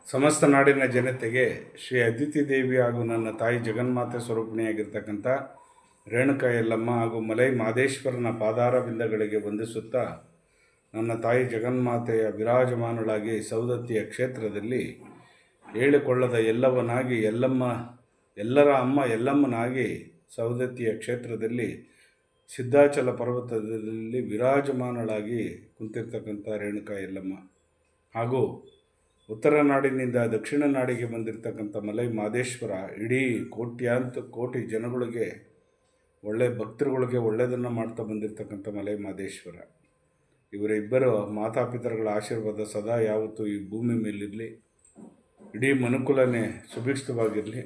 ಸಮಸ್ತ ನಾಡಿನ ಜನತೆಗೆ ಶ್ರೀ ಅದಿತಿ ದೇವಿ ಹಾಗೂ ನನ್ನ ತಾಯಿ ಜಗನ್ಮಾತೆ ಸ್ವರೂಪಿಣಿಯಾಗಿರ್ತಕ್ಕಂಥ ರೇಣುಕಾ ಯಲ್ಲಮ್ಮ ಹಾಗೂ ಮಲೈ ಮಾದೇಶ್ವರನ ಪಾದಾರವಿಂದಗಳಿಗೆ ವಂದಿಸುತ್ತಾ, ನನ್ನ ತಾಯಿ ಜಗನ್ಮಾತೆಯ ವಿರಾಜಮಾನಳಾಗಿ ಸೌದತ್ತಿಯ ಕ್ಷೇತ್ರದಲ್ಲಿ ಹೇಳಿಕೊಳ್ಳದ ಎಲ್ಲವನಾಗಿ ಎಲ್ಲರ ಅಮ್ಮ ಯಲ್ಲಮ್ಮನಾಗಿ ಸೌದತ್ತಿಯ ಕ್ಷೇತ್ರದಲ್ಲಿ ಸಿದ್ಧಾಚಲ ಪರ್ವತದಲ್ಲಿ ವಿರಾಜಮಾನಳಾಗಿ ಕುಂತಿರ್ತಕ್ಕಂಥ ರೇಣುಕಾ ಯಲ್ಲಮ್ಮ ಹಾಗೂ ಉತ್ತರ ನಾಡಿನಿಂದ ದಕ್ಷಿಣ ನಾಡಿಗೆ ಬಂದಿರತಕ್ಕಂಥ ಮಲೈ ಮಾದೇಶ್ವರ ಇಡೀ ಕೋಟಿ ಜನಗಳಿಗೆ ಭಕ್ತರುಗಳಿಗೆ ಒಳ್ಳೆಯದನ್ನು ಮಾಡ್ತಾ ಬಂದಿರತಕ್ಕಂಥ ಮಲೈ ಮಾದೇಶ್ವರ ಇವರಿಬ್ಬರು ಮಾತಾಪಿತರುಗಳ ಆಶೀರ್ವಾದ ಸದಾ ಯಾವತ್ತೂ ಈ ಭೂಮಿ ಮೇಲಿರಲಿ, ಇಡೀ ಮನುಕುಲನೇ ಸುಭಿಕ್ಷವಾಗಿರಲಿ.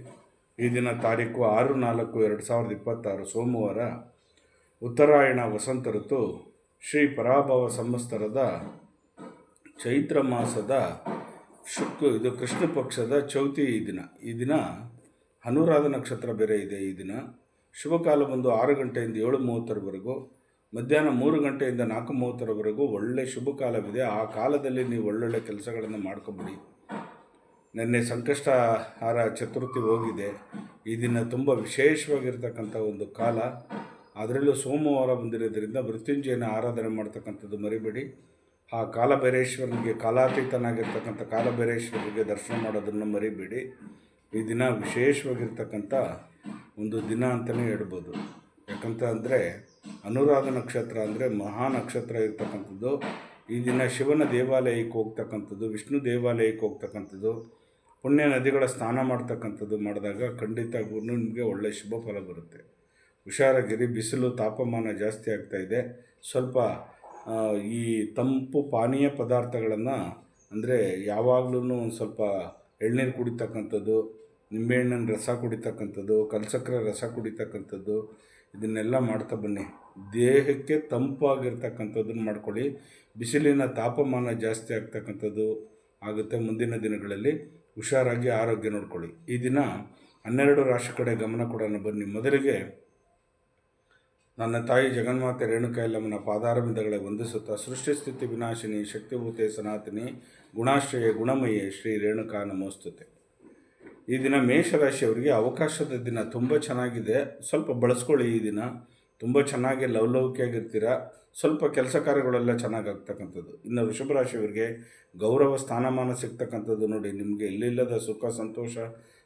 ಈ ದಿನ ತಾರೀಕು 6/4/2026 ಸೋಮವಾರ, ಉತ್ತರಾಯಣ ವಸಂತ ಋತು, ಶ್ರೀ ಪರಾಭವ ಸಂವತ್ಸರದ ಚೈತ್ರ ಮಾಸದ ಇದು ಕೃಷ್ಣ ಪಕ್ಷದ ಚೌತಿ ಈ ದಿನ ಅನುರಾಧ ನಕ್ಷತ್ರ ಬೇರೆ ಇದೆ. ಈ ದಿನ ಶುಭಕಾಲ ಬಂದು 6 ಗಂಟೆಯಿಂದ 7:30ರವರೆಗೂ, ಮಧ್ಯಾಹ್ನ 3 ಗಂಟೆಯಿಂದ 4:30ರವರೆಗೂ ಒಳ್ಳೆ ಶುಭ ಕಾಲವಿದೆ. ಆ ಕಾಲದಲ್ಲಿ ನೀವು ಒಳ್ಳೊಳ್ಳೆ ಕೆಲಸಗಳನ್ನು ಮಾಡ್ಕೊಬಿಡಿ. ನಿನ್ನೆ ಸಂಕಷ್ಟಹಾರ ಚತುರ್ಥಿ ಹೋಗಿದೆ. ಈ ದಿನ ತುಂಬ ವಿಶೇಷವಾಗಿರ್ತಕ್ಕಂಥ ಒಂದು ಕಾಲ. ಅದರಲ್ಲೂ ಸೋಮವಾರ ಬಂದಿರೋದ್ರಿಂದ ಮೃತ್ಯುಂಜಯನ ಆರಾಧನೆ ಮಾಡ್ತಕ್ಕಂಥದ್ದು ಮರಿಬೇಡಿ. ಆ ಕಾಲಭೈರೇಶ್ವರನಿಗೆ, ಕಾಲಾತೀತನಾಗಿರ್ತಕ್ಕಂಥ ಕಾಲಭೈರೇಶ್ವರನಿಗೆ ದರ್ಶನ ಮಾಡೋದನ್ನು ಮರಿಬೇಡಿ. ಈ ದಿನ ವಿಶೇಷವಾಗಿರ್ತಕ್ಕಂಥ ಒಂದು ದಿನ ಅಂತಲೇ ಹೇಳ್ಬೋದು. ಯಾಕಂತ ಅಂದರೆ ಅನುರಾಧ ನಕ್ಷತ್ರ ಅಂದರೆ ಮಹಾ ನಕ್ಷತ್ರ ಇರ್ತಕ್ಕಂಥದ್ದು. ಈ ದಿನ ಶಿವನ ದೇವಾಲಯಕ್ಕೆ ಹೋಗ್ತಕ್ಕಂಥದ್ದು, ವಿಷ್ಣು ದೇವಾಲಯಕ್ಕೆ ಹೋಗ್ತಕ್ಕಂಥದ್ದು, ಪುಣ್ಯ ನದಿಗಳ ಸ್ನಾನ ಮಾಡ್ತಕ್ಕಂಥದ್ದು ಮಾಡಿದಾಗ ಖಂಡಿತವಾಗೂ ನಿಮಗೆ ಒಳ್ಳೆಯ ಶುಭ ಫಲ ಬರುತ್ತೆ. ಹುಷಾರಾಗಿರಿ. ಬಿಸಿಲು ತಾಪಮಾನ ಜಾಸ್ತಿ ಆಗ್ತಾಯಿದೆ. ಸ್ವಲ್ಪ ಈ ತಂಪು ಪಾನೀಯ ಪದಾರ್ಥಗಳನ್ನು ಅಂದರೆ ಯಾವಾಗಲೂ ಒಂದು ಸ್ವಲ್ಪ ಎಳ್ನೀರು ಕುಡಿತಕ್ಕಂಥದ್ದು, ನಿಂಬೆಹಣ್ಣಿನ ರಸ ಕುಡಿತಕ್ಕಂಥದ್ದು, ಕಲ್ಸಕ್ಕರೆ ರಸ ಕುಡಿತಕ್ಕಂಥದ್ದು, ಇದನ್ನೆಲ್ಲ ಮಾಡ್ತಾ ಬನ್ನಿ. ದೇಹಕ್ಕೆ ತಂಪಾಗಿರ್ತಕ್ಕಂಥದ್ದನ್ನು ಮಾಡ್ಕೊಳ್ಳಿ. ಬಿಸಿಲಿನ ತಾಪಮಾನ ಜಾಸ್ತಿ ಆಗ್ತಕ್ಕಂಥದ್ದು ಆಗುತ್ತೆ. ಮುಂದಿನ ದಿನಗಳಲ್ಲಿ ಹುಷಾರಾಗಿ ಆರೋಗ್ಯ ನೋಡ್ಕೊಳ್ಳಿ. ಈ ದಿನ 12 ರಾಶಿ ಕಡೆ ಗಮನ ಕೊಡೋಣ ಬನ್ನಿ. ಮೊದಲಿಗೆ ನನ್ನ ತಾಯಿ ಜಗನ್ಮಾತೆ ರೇಣುಕಾ ಯಲ್ಲಮ್ಮನ ಪಾದಾರವಿಂದಗಳೇ ವಂದಿಸುತ್ತಾ, ಸೃಷ್ಟಿ ಸ್ಥಿತಿ ವಿನಾಶಿನಿ ಶಕ್ತಿಭೂತೆ ಸನಾತನಿ ಗುಣಾಶ್ರಯ ಗುಣಮಯೇ ಶ್ರೀ ರೇಣುಕಾ ನಮೋಸ್ತುತೆ. ಈ ದಿನ ಮೇಷರಾಶಿಯವರಿಗೆ ಅವಕಾಶದ ದಿನ ತುಂಬ ಚೆನ್ನಾಗಿದೆ. ಸ್ವಲ್ಪ ಬಳಸ್ಕೊಳ್ಳಿ. ಈ ದಿನ ತುಂಬ ಚೆನ್ನಾಗಿ ಲವಲವಿಕೆಯಾಗಿರ್ತೀರ. ಸ್ವಲ್ಪ ಕೆಲಸ ಕಾರ್ಯಗಳೆಲ್ಲ ಚೆನ್ನಾಗಾಗ್ತಕ್ಕಂಥದ್ದು. ಇನ್ನು ವೃಷಭ ರಾಶಿಯವರಿಗೆ ಗೌರವ ಸ್ಥಾನಮಾನ ಸಿಗ್ತಕ್ಕಂಥದ್ದು ನೋಡಿ, ನಿಮಗೆ ಎಲ್ಲಿಲ್ಲದ ಸುಖ ಸಂತೋಷ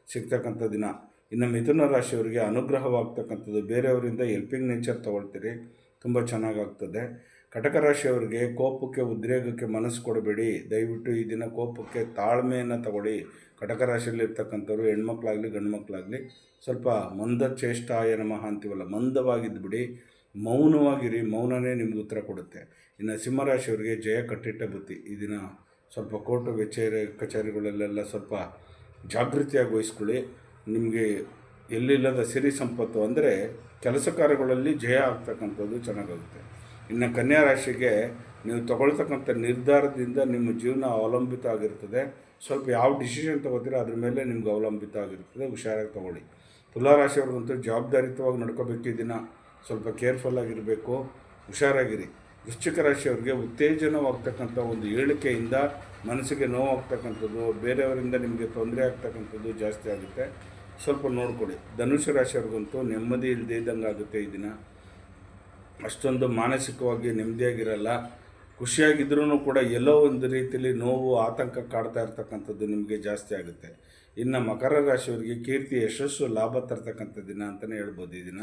ಸಿಗ್ತಕ್ಕಂಥ ದಿನ. ಇನ್ನು ಮಿಥುನ ರಾಶಿಯವರಿಗೆ ಅನುಗ್ರಹವಾಗ್ತಕ್ಕಂಥದ್ದು, ಬೇರೆಯವರಿಂದ ಹೆಲ್ಪಿಂಗ್ ನೇಚರ್ ತೊಗೊಳ್ತೀರಿ, ತುಂಬ ಚೆನ್ನಾಗಾಗ್ತದೆ. ಕಟಕ ರಾಶಿಯವರಿಗೆ ಕೋಪಕ್ಕೆ ಉದ್ರೇಕಕ್ಕೆ ಮನಸ್ಸು ಕೊಡಬೇಡಿ. ದಯವಿಟ್ಟು ಈ ದಿನ ಕೋಪಕ್ಕೆ ತಾಳ್ಮೆಯನ್ನು ತಗೊಳ್ಳಿ. ಕಟಕ ರಾಶಿಯಲ್ಲಿರ್ತಕ್ಕಂಥವ್ರು ಹೆಣ್ಮಕ್ಳಾಗಲಿ ಗಂಡು ಮಕ್ಕಳಾಗಲಿ ಸ್ವಲ್ಪ ಮಂದ ಚೇಷ್ಟಾಯ ನಮಃ ಅಂತೀವಲ್ಲ, ಮಂದವಾಗಿದ್ದು ಬಿಡಿ, ಮೌನವಾಗಿರಿ. ಮೌನವೇ ನಿಮ್ಗೆ ಉತ್ತರ ಕೊಡುತ್ತೆ. ಇನ್ನು ಸಿಂಹರಾಶಿಯವರಿಗೆ ಜಯ ಕಟ್ಟಿಟ್ಟ ಬುತ್ತಿ. ಈ ದಿನ ಸ್ವಲ್ಪ ಕೋರ್ಟು ಕಚೇರಿಗಳಲ್ಲೆಲ್ಲ ಸ್ವಲ್ಪ ಜಾಗೃತಿಯಾಗಿ ವಹಿಸ್ಕೊಳ್ಳಿ. ನಿಮಗೆ ಎಲ್ಲಿಲ್ಲದ ಸಿರಿ ಸಂಪತ್ತು ಅಂದರೆ ಕೆಲಸ ಕಾರ್ಯಗಳಲ್ಲಿ ಜಯ ಆಗ್ತಕ್ಕಂಥದ್ದು ಚೆನ್ನಾಗಾಗುತ್ತೆ. ಇನ್ನು ಕನ್ಯಾ ರಾಶಿಗೆ ನೀವು ತಗೊಳ್ತಕ್ಕಂಥ ನಿರ್ಧಾರದಿಂದ ನಿಮ್ಮ ಜೀವನ ಅವಲಂಬಿತ ಆಗಿರ್ತದೆ. ಸ್ವಲ್ಪ ಯಾವ ಡಿಸಿಷನ್ ತೊಗೋತೀರೋ ಅದ್ರ ಮೇಲೆ ನಿಮ್ಗೆ ಅವಲಂಬಿತ ಆಗಿರ್ತದೆ. ಹುಷಾರಾಗಿ ತೊಗೊಳ್ಳಿ. ತುಲಾರಾಶಿಯವ್ರಿಗಂತೂ ಜವಾಬ್ದಾರಿಯುತವಾಗಿ ನಡ್ಕೋಬೇಕು. ಈ ದಿನ ಸ್ವಲ್ಪ ಕೇರ್ಫುಲ್ಲಾಗಿರಬೇಕು, ಹುಷಾರಾಗಿರಿ. ವೃಶ್ಚಿಕ ರಾಶಿಯವ್ರಿಗೆ ಉತ್ತೇಜನವಾಗ್ತಕ್ಕಂಥ ಒಂದು ಹೇಳಿಕೆಯಿಂದ ಮನಸ್ಸಿಗೆ ನೋವಾಗ್ತಕ್ಕಂಥದ್ದು, ಬೇರೆಯವರಿಂದ ನಿಮಗೆ ತೊಂದರೆ ಆಗ್ತಕ್ಕಂಥದ್ದು ಜಾಸ್ತಿ ಆಗುತ್ತೆ. ಸ್ವಲ್ಪ ನೋಡ್ಕೊಳ್ಳಿ. ಧನುಷು ರಾಶಿಯವ್ರಿಗಂತೂ ನೆಮ್ಮದಿ ಇಲ್ಲದೇ ಇದ್ದಂಗೆ ಆಗುತ್ತೆ. ಈ ದಿನ ಅಷ್ಟೊಂದು ಮಾನಸಿಕವಾಗಿ ನೆಮ್ಮದಿಯಾಗಿರಲ್ಲ. ಖುಷಿಯಾಗಿದ್ರೂ ಕೂಡ ಎಲ್ಲೋ ಒಂದು ರೀತಿಯಲ್ಲಿ ನೋವು ಆತಂಕ ಕಾಡ್ತಾ ಇರ್ತಕ್ಕಂಥದ್ದು ನಿಮಗೆ ಜಾಸ್ತಿ ಆಗುತ್ತೆ. ಇನ್ನು ಮಕರ ರಾಶಿಯವರಿಗೆ ಕೀರ್ತಿ ಯಶಸ್ಸು ಲಾಭ ತರ್ತಕ್ಕಂಥ ದಿನ ಅಂತಲೇ ಹೇಳ್ಬೋದು. ಈ ದಿನ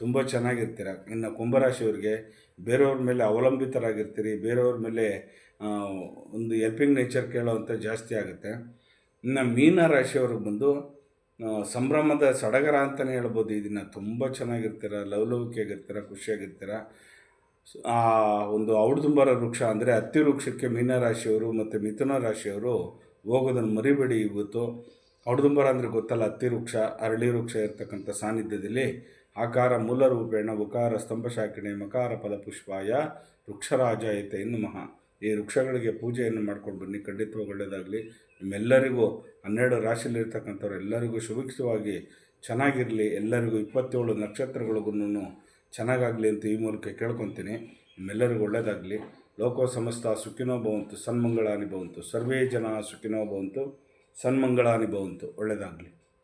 ತುಂಬ ಚೆನ್ನಾಗಿರ್ತೀರ. ಇನ್ನು ಕುಂಭರಾಶಿಯವರಿಗೆ ಬೇರೆಯವ್ರ ಮೇಲೆ ಅವಲಂಬಿತರಾಗಿರ್ತೀರಿ. ಬೇರೆಯವ್ರ ಮೇಲೆ ಒಂದು ಹೆಲ್ಪಿಂಗ್ ನೇಚರ್ ಕೇಳೋವಂಥ ಜಾಸ್ತಿ ಆಗುತ್ತೆ. ಇನ್ನು ಮೀನ ರಾಶಿಯವ್ರಿಗೆ ಬಂದು ಸಂಭ್ರಮದ ಸಡಗರ ಅಂತಲೇ ಹೇಳ್ಬೋದು. ಈ ದಿನ ತುಂಬ ಚೆನ್ನಾಗಿರ್ತೀರ, ಲವಲವಿಕೆಯಾಗಿರ್ತೀರ, ಖುಷಿಯಾಗಿರ್ತೀರ. ಒಂದು ಔಡುದುಂಬರ ವೃಕ್ಷ ಅಂದರೆ ಹತ್ತಿ ವೃಕ್ಷಕ್ಕೆ ಮೀನರಾಶಿಯವರು ಮತ್ತು ಮಿಥುನ ರಾಶಿಯವರು ಹೋಗೋದನ್ನು ಮರಿಬೇಡಿ. ಇವತ್ತು ಔಡುದುಂಬರ ಅಂದರೆ ಗೊತ್ತಲ್ಲ, ಹತ್ತಿ ವೃಕ್ಷ, ಅರಳಿ ವೃಕ್ಷ ಇರ್ತಕ್ಕಂಥ ಸಾನ್ನಿಧ್ಯದಲ್ಲಿ ಆಕಾರ ಮೂಲ ರೂಪೇಣ ಉಕಾರ ಸ್ತಂಭ ಶಾಖಿಣೆ ಮಕಾರ ಫಲಪುಷ್ಪಾಯ ವೃಕ್ಷರಾಜಾಯತೆ ನಮಃ. ಈ ವೃಕ್ಷಗಳಿಗೆ ಪೂಜೆಯನ್ನು ಮಾಡ್ಕೊಂಡು ಬನ್ನಿ, ಖಂಡಿತವಾಗಿ ಒಳ್ಳೆಯದಾಗಲಿ. ನಿಮ್ಮೆಲ್ಲರಿಗೂ 12 ರಾಶಿಯಲ್ಲಿರ್ತಕ್ಕಂಥವ್ರು ಎಲ್ಲರಿಗೂ ಸುಭಿಕ್ಷವಾಗಿ ಚೆನ್ನಾಗಿರಲಿ. ಎಲ್ಲರಿಗೂ 27 ನಕ್ಷತ್ರಗಳಿಗೂ ಚೆನ್ನಾಗಾಗಲಿ ಅಂತ ಈ ಮೂಲಕ ಕೇಳ್ಕೊತೀನಿ. ನಿಮ್ಮೆಲ್ಲರಿಗೂ ಒಳ್ಳೆಯದಾಗಲಿ. ಲೋಕೋ ಸಮಸ್ತ ಸುಖಿನೋ ಭವಂತು, ಸನ್ಮಂಗಳಾನಿ ಭವಂತು, ಸರ್ವೇ ಜನ ಸುಖಿನೋ ಭವಂತು, ಸನ್ಮಂಗಳಾನಿ ಭವಂತು. ಒಳ್ಳೆಯದಾಗಲಿ.